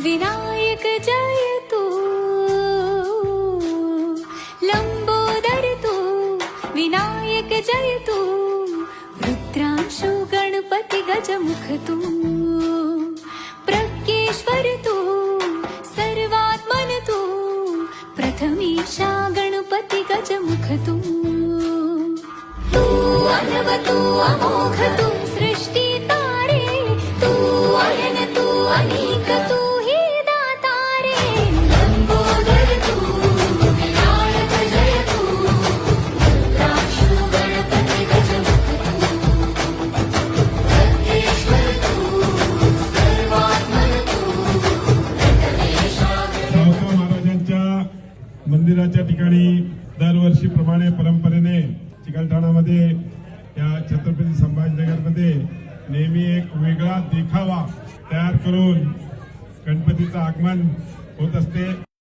विनायक जय तू, लंबोदर तू, विनायक जय तू, रुद्रांशु गणपती गजमुख तू, प्रज्ञेश्वर तू, सर्वात्मन तू, प्रथमेशा गणपती गजमुख तू, तू अनव तू अमोघ तू, सृष्टी तारे तू, अयन तू अनेक तू, ही दाता रे. लंबोदर तू, विनायक जय तू, रुद्रांशु गणपती गजमुख तू, प्रज्ञेश्वर तू, सर्वात्मन तू, प्रथमेशा सावकार महाराजांच्या मंदिराच्या ठिकाणी दरवर्षीप्रमाणे परंपरेने चिकलठाणामध्ये या छत्रपती संभाजीनगरमध्ये नेहमी एक वेगळा देखावा तयार करून गणपतीचं आगमन होत असते.